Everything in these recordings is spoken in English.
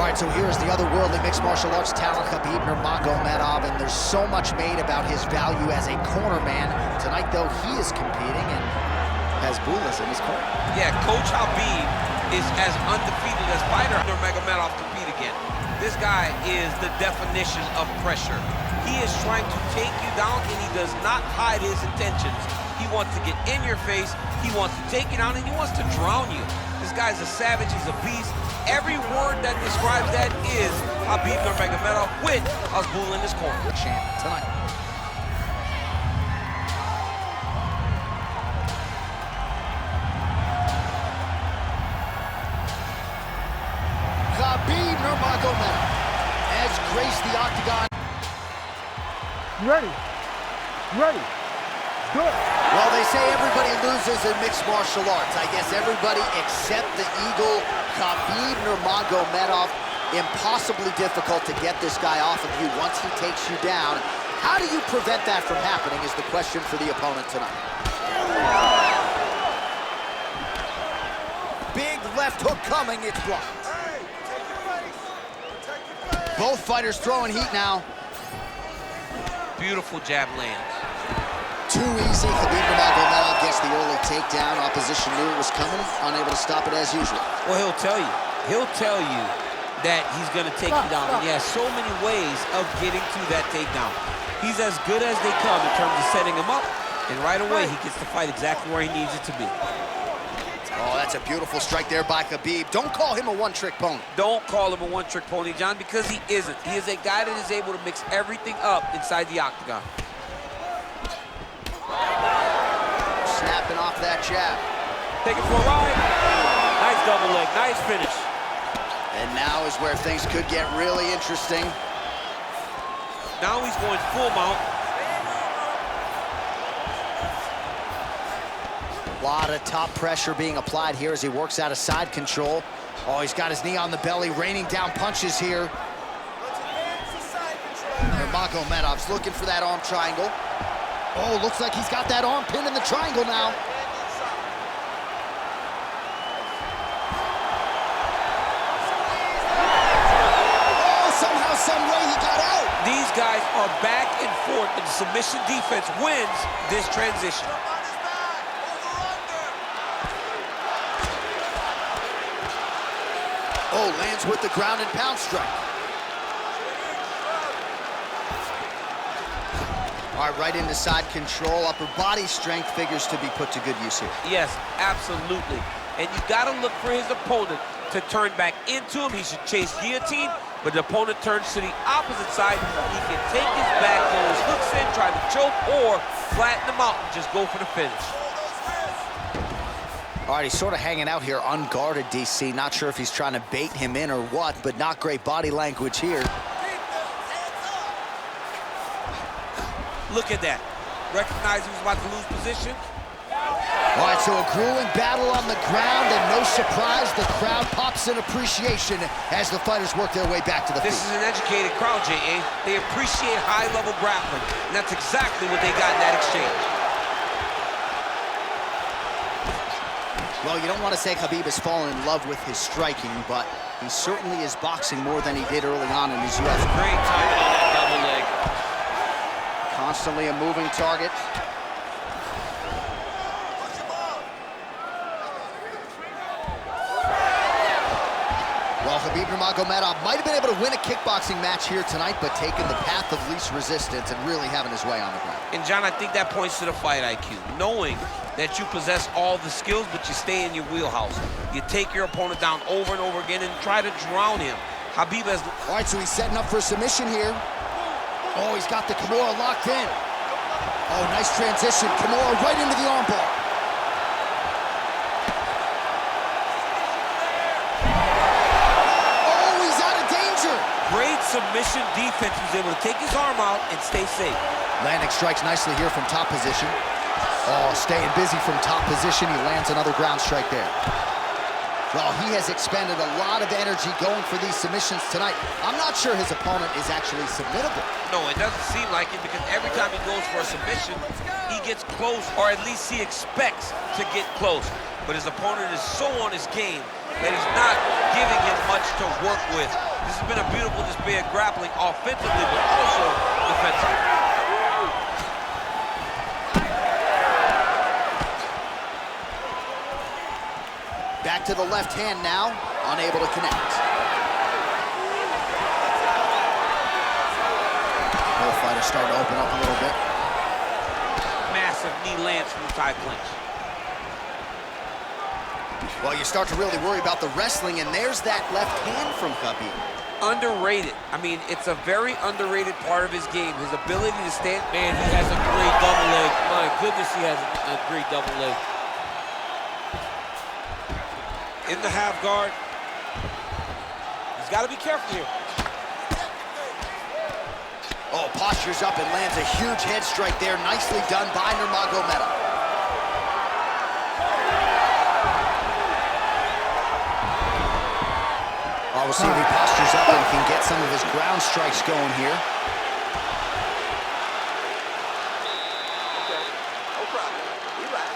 All right, so here's the otherworldly mixed martial arts talent, Khabib Nurmagomedov, and there's so much made about his value as a corner man. Tonight, though, he is competing and has Bulas in his corner. Yeah, Coach Habib is as undefeated as fighter Nurmagomedov compete again. This guy is the definition of pressure. He is trying to take you down, and he does not hide his intentions. He wants to get in your face, he wants to take you down, and he wants to drown you. This guy's a savage, he's a beast. Every word that describes that is Khabib Nurmagomedov with Azbul in his corner. Champ tonight. Khabib Nurmagomedov has graced the octagon. Ready? Ready? Good. Well, they say everybody loses in mixed martial arts. I guess everybody except the Eagle, Khabib Nurmagomedov. Impossibly difficult to get this guy off of you once he takes you down. How do you prevent that from happening is the question for the opponent tonight. Big left hook coming, it's blocked. Both fighters throwing heat now. Beautiful jab lands. Too easy. Khabib Nurmagomedov gets the early takedown. Opposition knew it was coming, unable to stop it as usual. Well, he'll tell you. He'll tell you that he's going to take you down. And he has so many ways of getting to that takedown. He's as good as they come in terms of setting him up, and right away he gets to fight exactly where he needs it to be. Oh, that's a beautiful strike there by Khabib. Don't call him a one-trick pony. Don't call him a one-trick pony, John, because he isn't. He is a guy that is able to mix everything up inside the octagon. Snapping off that jab. Take it for a ride. Nice double leg, nice finish. And now is where things could get really interesting. Now he's going full mount. A lot of top pressure being applied here as he works out of side control. Oh, he's got his knee on the belly, raining down punches here. Nurmagomedov's looking for that arm triangle. Oh, looks like he's got that arm pinned in the triangle now. Oh, somehow, some way he got out. These guys are back and forth, and the submission defense wins this transition. Oh, lands with the ground and pound strike. All right, right into side control. Upper body strength figures to be put to good use here. Yes, absolutely. And you gotta look for his opponent to turn back into him. He should chase guillotine, but the opponent turns to the opposite side. He can take his back, throw his hooks in, try to choke, or flatten him out and just go for the finish. All right, he's sort of hanging out here unguarded, DC. Not sure if he's trying to bait him in or what, but not great body language here. Look at that. Recognize he was about to lose position. All right, so a grueling battle on the ground, and no surprise, the crowd pops in appreciation as the fighters work their way back to the feet. This is an educated crowd, J.A. They appreciate high-level grappling, and that's exactly what they got in that exchange. Well, you don't want to say Khabib has fallen in love with his striking, but he certainly is boxing more than he did early on in his UFC. Great timing on that double leg. Constantly a moving target. Well, Khabib Nurmagomedov might have been able to win a kickboxing match here tonight, but taking the path of least resistance and really having his way on the ground. And John, I think that points to the fight IQ. Knowing that you possess all the skills, but you stay in your wheelhouse. You take your opponent down over and over again and try to drown him. Khabib has... All right, so he's setting up for a submission here. Oh, he's got the Kimura locked in. Oh, nice transition. Kimura right into the armbar. Oh, he's out of danger. Great submission defense. He was able to take his arm out and stay safe. Landing strikes nicely here from top position. Oh, staying busy from top position. He lands another ground strike there. Well, he has expended a lot of energy going for these submissions tonight. I'm not sure his opponent is actually submittable. No, it doesn't seem like it, because every time he goes for a submission, he gets close, or at least he expects to get close. But his opponent is so on his game that he's not giving him much much to work with. This has been a beautiful display of grappling offensively, but also defensively. Back to the left hand now, unable to connect. Both fighters start to open up a little bit. Massive knee lands from the side clinch. Well, you start to really worry about the wrestling, and there's that left hand from Khabib. Underrated. I mean, it's a very underrated part of his game. His ability to stand. Man, he has a great double leg. My goodness, he has a great double leg. In the half guard. He's got to be careful here. Oh, postures up and lands a huge head strike there. Nicely done by Nurmagomedov. Oh, we'll see if he postures up and can get some of his ground strikes going here. Okay, no problem. Relax.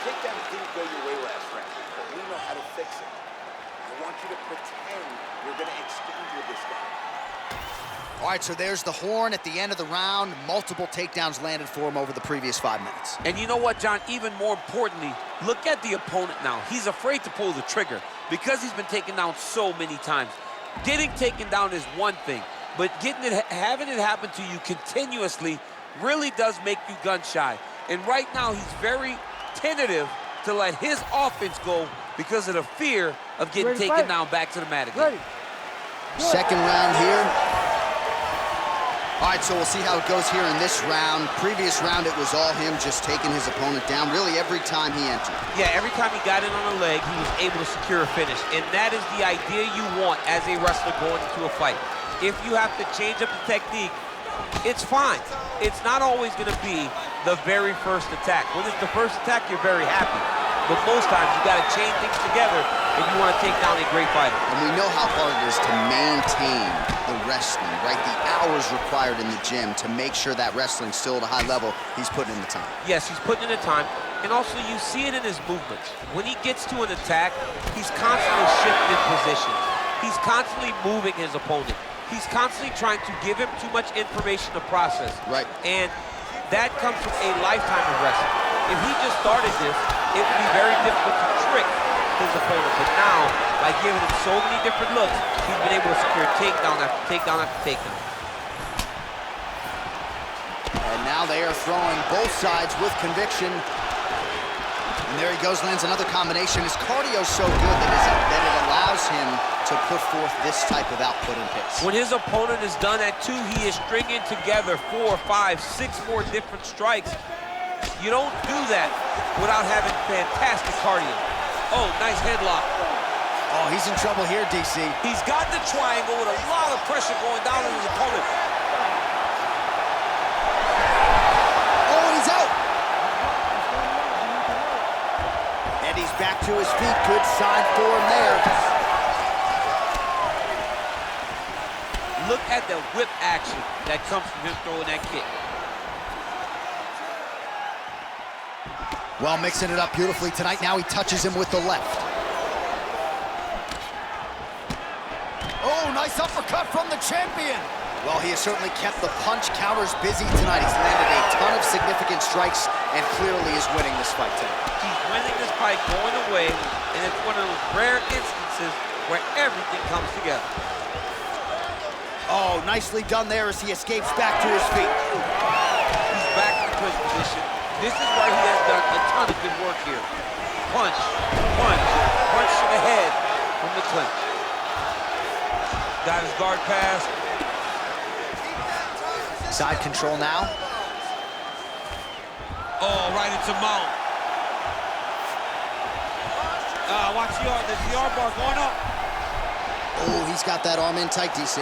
Takedowns didn't go your way last round, but we know how to fix it. I want you to pretend you're going to exchange with this guy. All right, so there's the horn at the end of the round. Multiple takedowns landed for him over the previous 5 minutes. And you know what, John? Even more importantly, look at the opponent now. He's afraid to pull the trigger because he's been taken down so many times. Getting taken down is one thing, but having it happen to you continuously really does make you gun shy. And right now, he's very tentative to let his offense go because of the fear of getting taken down back to the mat again. Second round here. All right, so we'll see how it goes here in this round. Previous round, it was all him just taking his opponent down really every time he entered. Yeah, every time he got in on a leg, he was able to secure a finish. And that is the idea you want as a wrestler going into a fight. If you have to change up the technique, it's fine. It's not always going to be the very first attack. When it's the first attack, you're very happy. But most times, you got to chain things together if you want to take down a great fighter. And we know how hard it is to maintain the wrestling, right? The hours required in the gym to make sure that wrestling's still at a high level. He's putting in the time. Yes, he's putting in the time. And also, you see it in his movements. When he gets to an attack, he's constantly shifting positions. He's constantly moving his opponent. He's constantly trying to give him too much information to process. Right. And that comes from a lifetime of wrestling. If he just started this, it would be very difficult to trick his opponent. But now, by giving him so many different looks, he's been able to secure takedown after takedown after takedown. And now they are throwing both sides with conviction. And there he goes, lands another combination. His cardio's so good that it allows him to put forth this type of output and pace. When his opponent is done at 2, he is stringing together 4, 5, 6 more different strikes. You don't do that without having fantastic cardio. Oh, nice headlock. Oh, he's in trouble here, DC. He's got the triangle with a lot of pressure going down on his opponent. Oh, and he's out. And he's back to his feet. Good sign for him there. Look at the whip action that comes from him throwing that kick. Well, mixing it up beautifully tonight. Now he touches him with the left. Oh, nice uppercut from the champion. Well, he has certainly kept the punch counters busy tonight. He's landed a ton of significant strikes and clearly is winning this fight tonight. He's winning this fight going away, and it's one of those rare instances where everything comes together. Oh, nicely done there as he escapes back to his feet. He's back in the clinch position. This is where he has done a ton of good work here. Punch, punch, punch to the head from the clinch. Got his guard pass. Side control now. Oh, right into mount. Watch the arm bar going up. Oh, he's got that arm in tight, DC.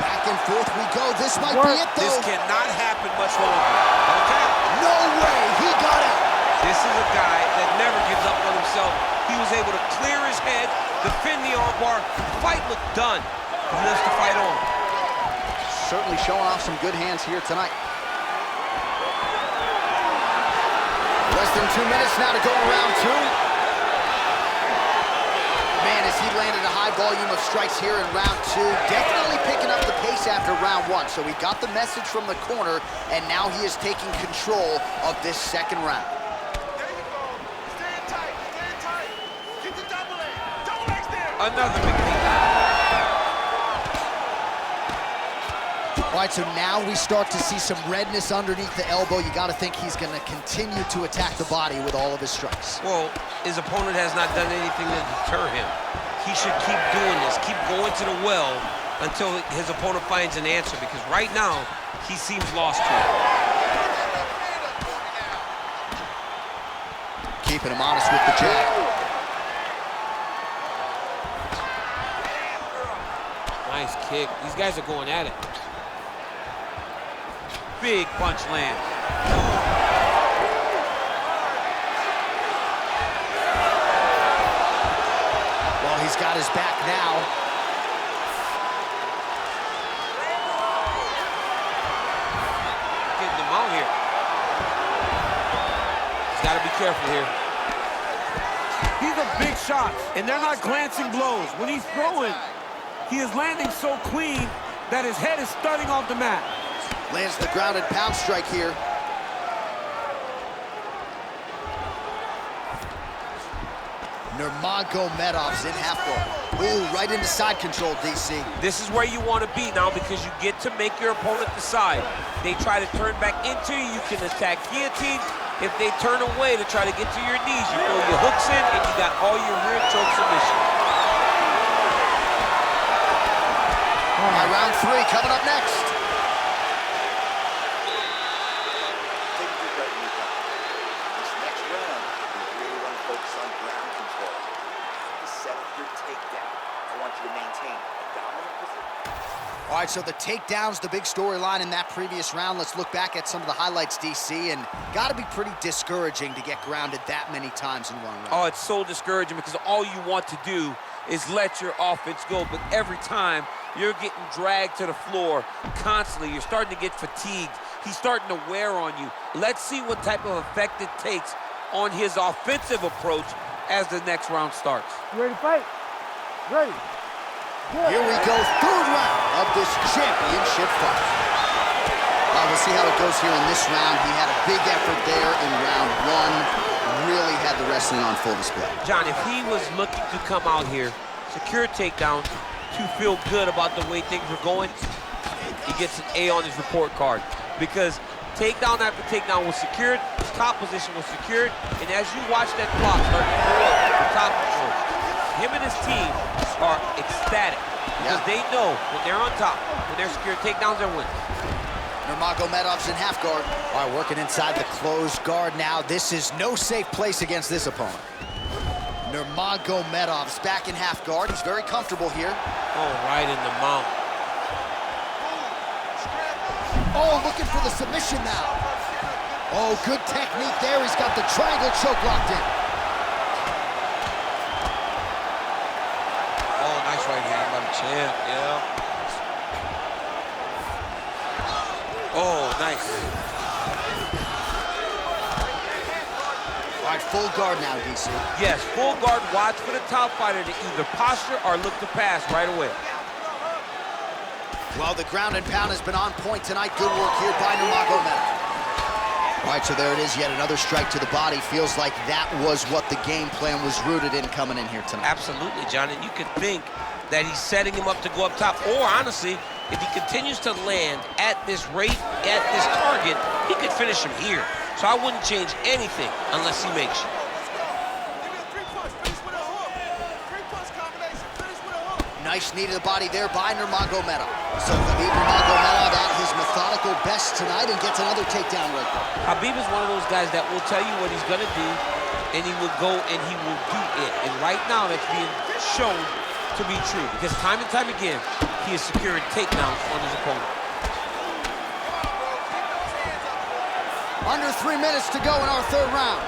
Back and forth we go. This might be it, though. This cannot happen much longer. Okay. No way. He got it. This is a guy that never gives up on himself. He was able to clear his head, defend the armbar. The fight looked done. He lives to fight on. Certainly showing off some good hands here tonight. Less than 2 minutes now to go in round 2. Man, is he landed a high volume of strikes here in round 2. Definitely picking up the pace after round 1. So he got the message from the corner, and now he is taking control of this second round. There you go. Stand tight. Stand tight. Get the double leg. Double legs there. Another big takedown. All right, so now we start to see some redness underneath the elbow. You got to think he's going to continue to attack the body with all of his strikes. Well, his opponent has not done anything to deter him. He should keep doing this, keep going to the well until his opponent finds an answer, because right now, he seems lost to it. Keeping him honest with the jab. Nice kick. These guys are going at it. Big punch land. Well, he's got his back now. Getting him out here. He's got to be careful here. These are big shots, and they're not glancing blows. When he's throwing, he is landing so clean that his head is studding off the mat. Lands the grounded pound strike here. Nurmagomedov's in half guard. Ooh, right into side control, DC. This is where you want to be now, because you get to make your opponent decide. They try to turn back into you, you can attack guillotine. If they turn away to try to get to your knees, you throw your hooks in and you got all your rear choke submission. All right, round 3 coming up next. All right, so the takedown's the big storyline in that previous round. Let's look back at some of the highlights, DC, and got to be pretty discouraging to get grounded that many times in one round. Oh, it's so discouraging, because all you want to do is let your offense go, but every time you're getting dragged to the floor constantly. You're starting to get fatigued. He's starting to wear on you. Let's see what type of effect it takes on his offensive approach as the next round starts. You ready to fight? Ready. Here we go, third round of this championship fight. We'll see how it goes here in this round. He had a big effort there in round 1. Really had the wrestling on full display. John, if he was looking to come out here, secure takedown, to feel good about the way things were going, he gets an A on his report card. Because takedown after takedown was secured, his top position was secured, and as you watch that clock start to go up, the top control, him and his team are ecstatic, because they know when they're on top, when they're secured takedowns, they're winning. Nurmagomedov's in half guard. All right, working inside the closed guard now. This is no safe place against this opponent. Nurmagomedov's back in half guard. He's very comfortable here. Oh, right in the mount. Oh, looking for the submission now. Oh, good technique there. He's got the triangle choke locked in. Oh, nice right hand by the champ, yeah. Oh, nice. All right, full guard now, DC. Yes, full guard. Watch for the top fighter to either posture or look to pass right away. Well, the ground and pound has been on point tonight. Good work here by Nurmagomedov. All right, so there it is, yet another strike to the body. Feels like that was what the game plan was rooted in coming in here tonight. Absolutely, John, and you could think that he's setting him up to go up top, or honestly, if he continues to land at this rate, at this target, he could finish him here. So I wouldn't change anything unless he makes you. Nice knee to the body there by Nurmagomedov. So Khabib Nurmagomedov at his methodical best tonight and gets another takedown right there. Khabib is one of those guys that will tell you what he's gonna do, and he will go and he will do it. And right now that's being shown to be true, because time and time again, he is securing takedowns on his opponent. Under 3 minutes to go in our third round.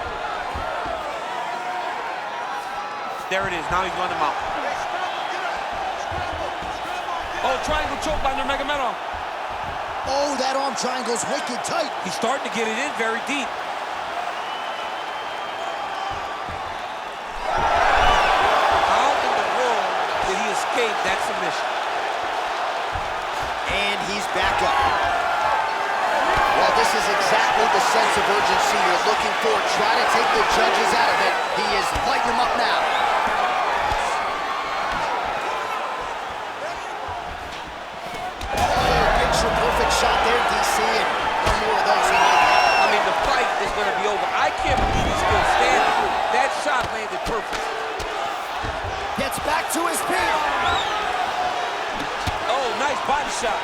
There it is, now he's running him out. Oh, triangle choke by Nurmagomedov. Oh, that arm triangle's wicked tight. He's starting to get it in very deep. How in the world escape that submission. And he's back up. Well, this is exactly the sense of urgency you're looking for. Try to take the judges out of it. He is lighting them up now. Oh, picture-perfect shot there, DC, and one more of those. I mean, the fight is going to be over. I can't believe he's still standing. That shot landed perfect. Gets back to his feet. Oh, nice body shot.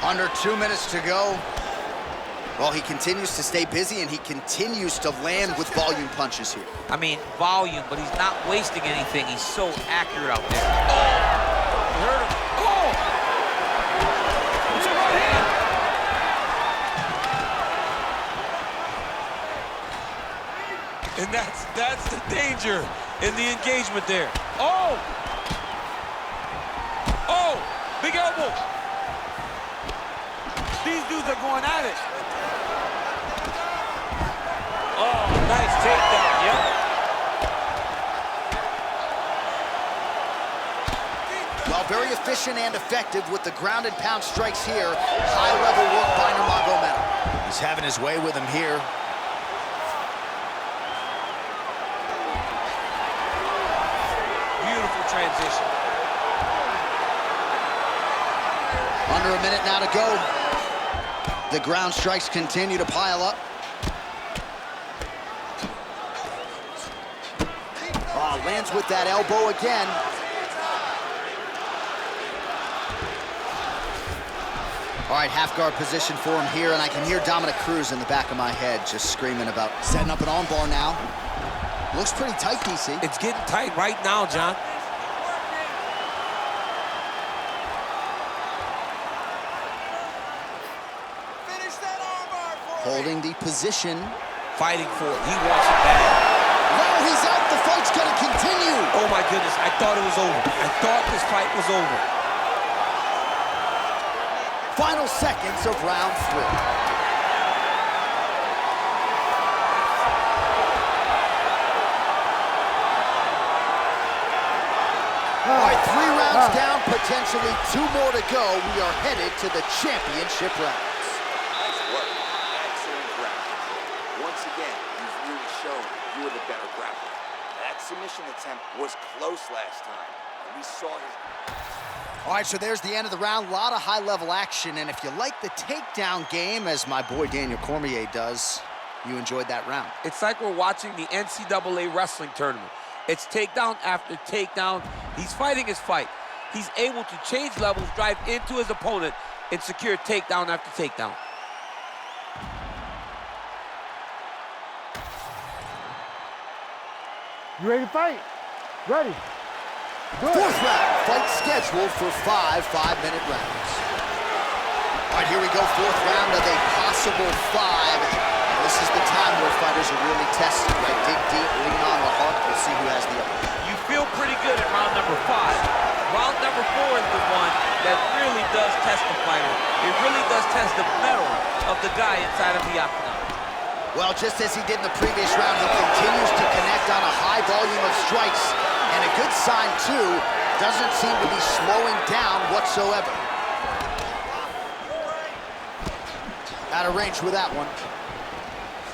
Under 2 minutes to go. Well, he continues to stay busy, and he continues to land with volume punches here. I mean, volume, but he's not wasting anything. He's so accurate out there. Oh! You heard him. Oh! It's a right hand! And that's the danger in the engagement there. Oh! Oh! Big elbow! These dudes are going at it. Oh, nice takedown, yep. Well, very efficient and effective with the ground and pound strikes here. High-level work by Nurmagomedov. He's having his way with him here. Beautiful transition. Under a minute now to go. The ground strikes continue to pile up. Oh, lands with that elbow again. All right, half guard position for him here, and I can hear Dominic Cruz in the back of my head just screaming about setting up an armbar now. Looks pretty tight, DC. It's getting tight right now, John. Holding the position. Fighting for it. He wants it bad. No, he's out. The fight's gonna continue. Oh my goodness, I thought it was over. I thought this fight was over. Final seconds of round 3. All right, 3 rounds down, potentially 2 more to go. We are headed to the championship rounds. Nice work. Excellent grappling. Once again, you've really shown you were the better grappler. That submission attempt was close last time, and we saw his... All right, so there's the end of the round. A lot of high-level action, and if you like the takedown game, as my boy Daniel Cormier does, you enjoyed that round. It's like we're watching the NCAA wrestling tournament. It's takedown after takedown. He's fighting his fight. He's able to change levels, drive into his opponent, and secure takedown after takedown. You ready to fight? Ready. Good. 4th round, fight scheduled for 5 5-minute rounds. All right, here we go, 4th round of a possible 5. And this is the time where fighters are really tested, right? Dig deep, lean on the heart. We'll see who has the upper. You feel pretty good at round number 5. Round number 4 is the one that really does test the fighter. It really does test the mettle of the guy inside of the octagon. Well, just as he did in the previous round, he continues to connect on a high volume of strikes. And a good sign, too, doesn't seem to be slowing down whatsoever. Out of range with that one.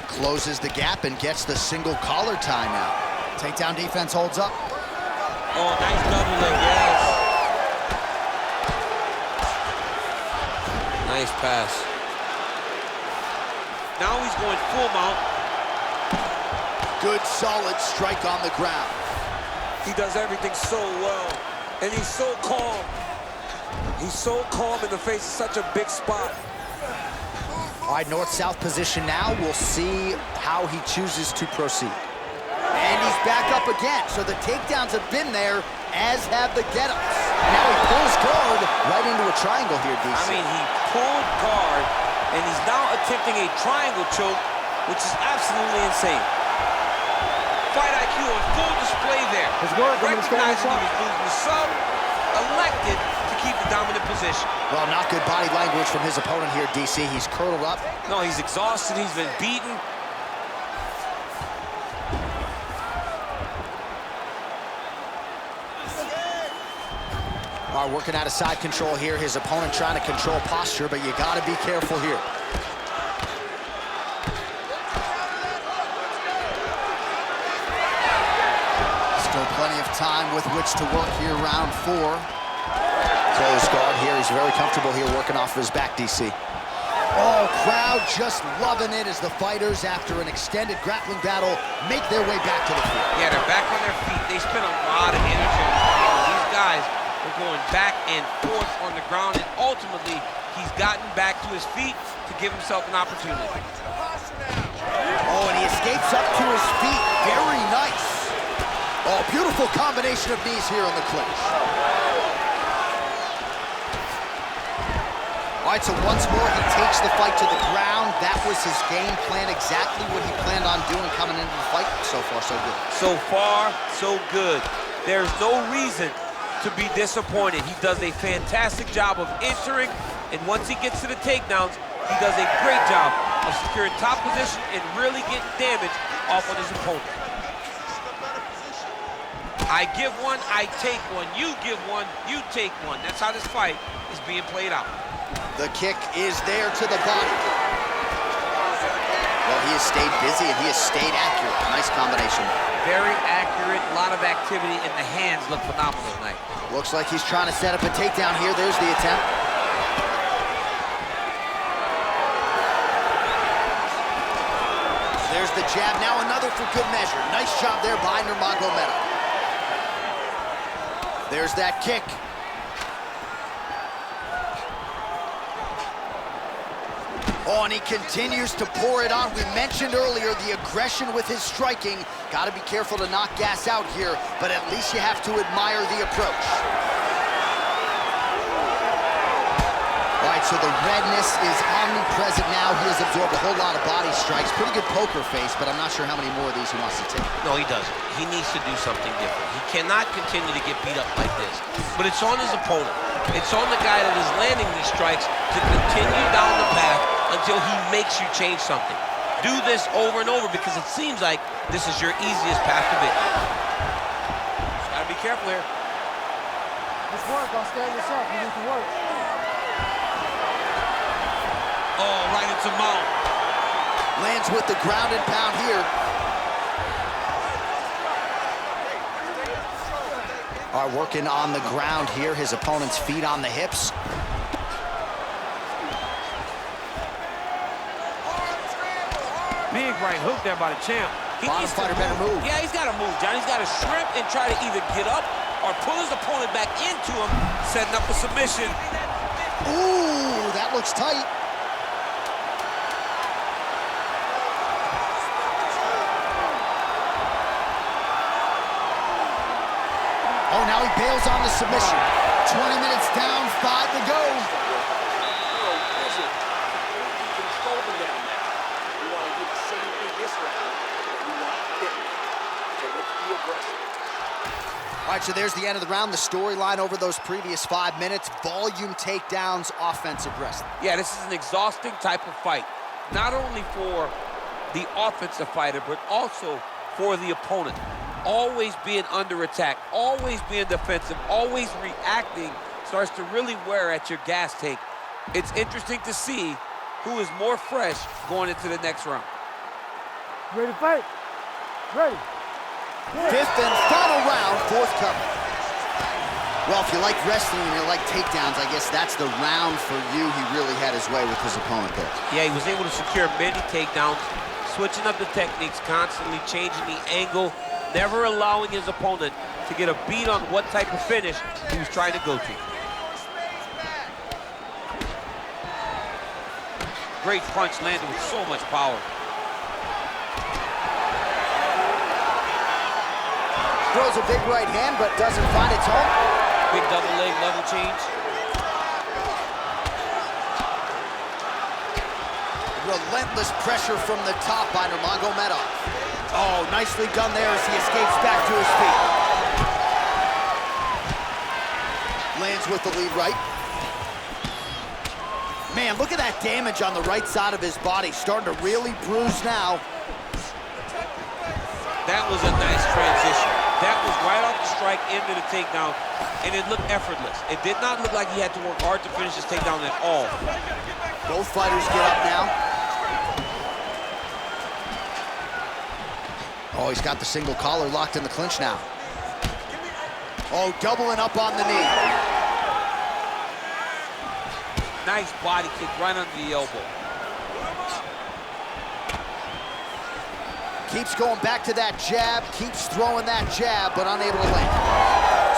Closes the gap and gets the single collar tie now. Takedown defense holds up. Oh, nice double leg, yes. Nice pass. Now he's going full mount. Good, solid strike on the ground. He does everything so well, and he's so calm. He's so calm in the face of such a big spot. All right, north-south position now. We'll see how he chooses to proceed. And he's back up again, so the takedowns have been there, as have the get-ups. Now he pulls guard right into a triangle here, DC. I mean, he pulled guard, and he's now attempting a triangle choke, which is absolutely insane. Fight IQ on full display there. Recognizing he was losing the sub, elected to keep the dominant position. Well, not good body language from his opponent here, DC. He's curled up. No, he's exhausted. He's been beaten. All right, working out of side control here. His opponent trying to control posture, but you got to be careful here. Still plenty of time with which to work here, round 4. Close guard here. He's very comfortable here working off of his back, DC. Oh, crowd just loving it as the fighters, after an extended grappling battle, make their way back to the field. Yeah, they're back on their feet. They spent a lot of energy on the ground. These guys are going back and forth on the ground, and ultimately, he's gotten back to his feet to give himself an opportunity. Oh, and he escapes up to his feet. Very nice. Oh, beautiful combination of knees here on the clinch. All right, so once more, he takes the fight to the ground. That was his game plan, exactly what he planned on doing coming into the fight. So far, so good. So far, so good. There's no reason to be disappointed. He does a fantastic job of entering, and once he gets to the takedowns, he does a great job of securing top position and really getting damage off on his opponent. I give one, I take one. You give one, you take one. That's how this fight is being played out. The kick is there to the body. Well, he has stayed busy and he has stayed accurate. Nice combination. Very accurate, a lot of activity, and the hands look phenomenal tonight. Looks like he's trying to set up a takedown here. There's the attempt. There's the jab. Now another for good measure. Nice job there by Nurmagomedov. There's that kick. Oh, and he continues to pour it on. We mentioned earlier the aggression with his striking. Got to be careful to not gas out here, but at least you have to admire the approach. All right, so the redness is omnipresent now. He has absorbed a whole lot of body strikes. Pretty good poker face, but I'm not sure how many more of these he wants to take. No, he doesn't. He needs to do something different. He cannot continue to get beat up like this. But it's on his opponent. It's on the guy that is landing these strikes to continue down the path until he makes you change something. Do this over and over because it seems like this is your easiest path to victory. Just gotta be careful here. Just work, don't stand yourself, you need to work. Oh, right into mount. Lands with the ground and pound here. All right, working on the ground here. His opponent's feet on the hips. Big right hook there by the champ. He Bottom needs to fighter better move. Yeah, he's got to move, John. He's got to shrimp and try to either get up or pull his opponent back into him, setting up a submission. Ooh, that looks tight. Oh, now he bails on the submission. 20 minutes down, 5 to go. All right, so there's the end of the round. The storyline over those previous 5 minutes: volume takedowns, offensive wrestling. Yeah, this is an exhausting type of fight, not only for the offensive fighter, but also for the opponent. Always being under attack, always being defensive, always reacting starts to really wear at your gas tank. It's interesting to see who is more fresh going into the next round. Ready to fight? Ready. Fifth and final round, forthcoming. Well, if you like wrestling and you like takedowns, I guess that's the round for you. He really had his way with his opponent there. Yeah, he was able to secure many takedowns, switching up the techniques, constantly changing the angle, never allowing his opponent to get a beat on what type of finish he was trying to go to. Great punch landed with so much power. Throws a big right hand, but doesn't find its home. Big double leg level change. Relentless pressure from the top by Nurmagomedov. Oh, nicely done there as he escapes back to his feet. Lands with the lead right. Man, look at that damage on the right side of his body. Starting to really bruise now. That was a nice transition. That was right off the strike into the takedown, and it looked effortless. It did not look like he had to work hard to finish this takedown at all. Both fighters get up now. Oh, he's got the single collar locked in the clinch now. Oh, doubling up on the knee. Nice body kick right under the elbow. Keeps going back to that jab, keeps throwing that jab, but unable to land.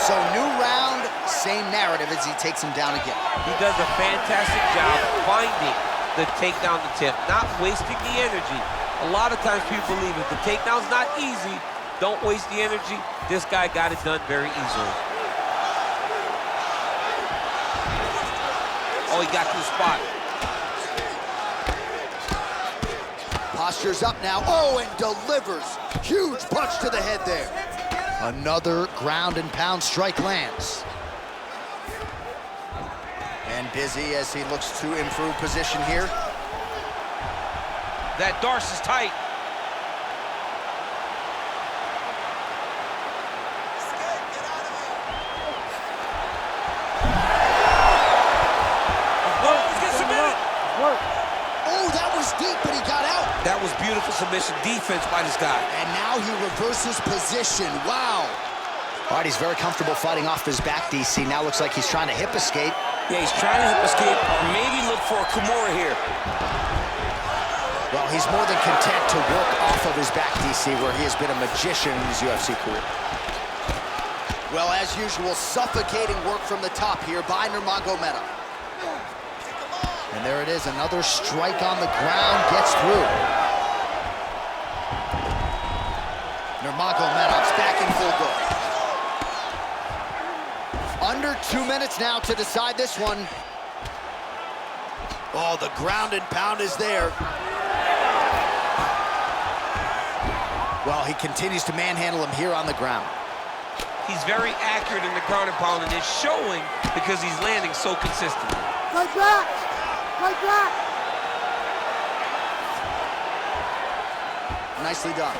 So new round, same narrative as he takes him down again. He does a fantastic job finding the takedown attempt, not wasting the energy. A lot of times people believe if the takedown's not easy, don't waste the energy. This guy got it done very easily. Oh, he got to the spot. Posture's up now. Oh, and delivers. Huge punch to the head there. Another ground and pound strike lands. And busy as he looks to improve position here. That Darce is tight. Oh, that was deep, but he got out. That was beautiful submission defense by this guy. And now he reverses position. Wow. All right, he's very comfortable fighting off his back, DC. Now looks like he's trying to hip escape. Yeah, he's trying to hip escape. Maybe look for a Kimura here. Well, he's more than content to work off of his back, DC, where he has been a magician in his UFC career. Well, as usual, suffocating work from the top here by Nurmagomedov. And there it is, another strike on the ground, gets through. Nurmagomedov's back in full go. Under 2 minutes now to decide this one. Oh, the ground and pound is there. Well, he continues to manhandle him here on the ground. He's very accurate in the ground and pound, and it's showing because he's landing so consistently. Like that! Like that! Nicely done.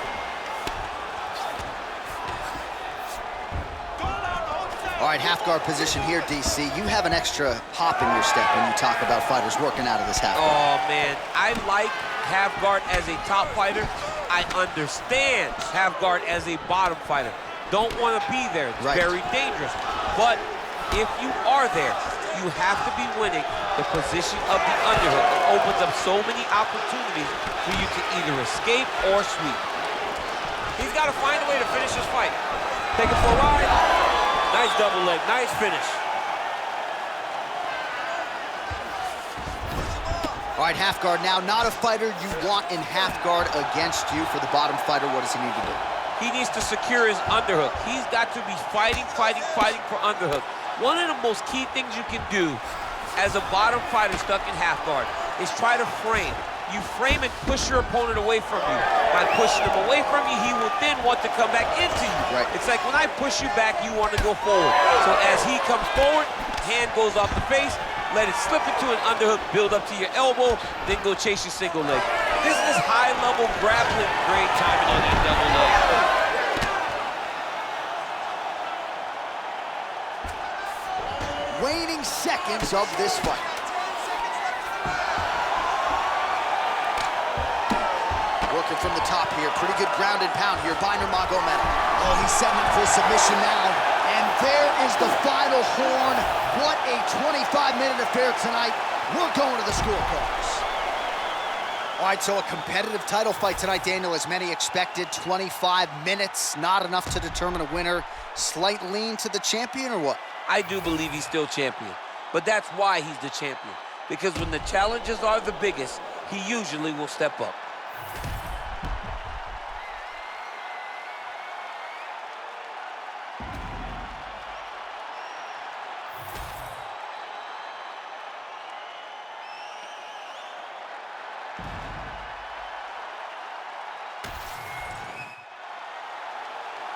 All right, half guard position here, DC. You have an extra hop in your step when you talk about fighters working out of this half guard. Oh, man. I like half guard as a top fighter. I understand half guard as a bottom fighter. Don't want to be there. It's very dangerous. But if you are there, you have to be winning the position of the underhook. It opens up so many opportunities for you to either escape or sweep. He's got to find a way to finish this fight. Take it for a ride. Nice double leg, nice finish. All right, half guard now. Not a fighter you want in half guard against you. For the bottom fighter, what does he need to do? He needs to secure his underhook. He's got to be fighting for underhook. One of the most key things you can do as a bottom fighter stuck in half guard is try to frame. You frame and push your opponent away from you. By pushing him away from you, he will then want to come back into you. Right. It's like when I push you back, you want to go forward. So as he comes forward, hand goes off the face, let it slip into an underhook, build up to your elbow, then go chase your single leg. This is high-level grappling, great timing on that double leg. Waning seconds of this fight. Working from the top here. Pretty good ground and pound here by Nurmagomedov. Oh, he's setting up for a submission now. And there is the final horn. What a 25-minute affair tonight. We're going to the scorecards. All right, so a competitive title fight tonight, Daniel, as many expected. 25 minutes, not enough to determine a winner. Slight lean to the champion, or what? I do believe he's still champion, but that's why he's the champion. Because when the challenges are the biggest, he usually will step up.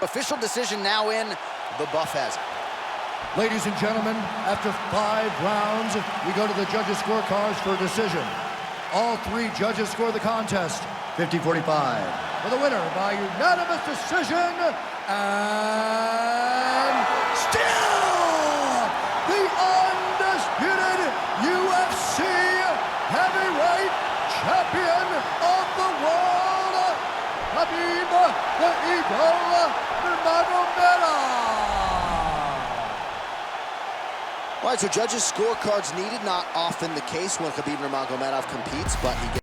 Official decision now in. The buff has it. Ladies and gentlemen, after 5 rounds, we go to the judges' scorecards for a decision. All 3 judges score the contest 50-45. For the winner by unanimous decision And still the undisputed UFC heavyweight champion of the world, Khabib the Eagle Nurmagomedov. All right, so judges' scorecards needed. Not often the case when Khabib Nurmagomedov competes, but he gets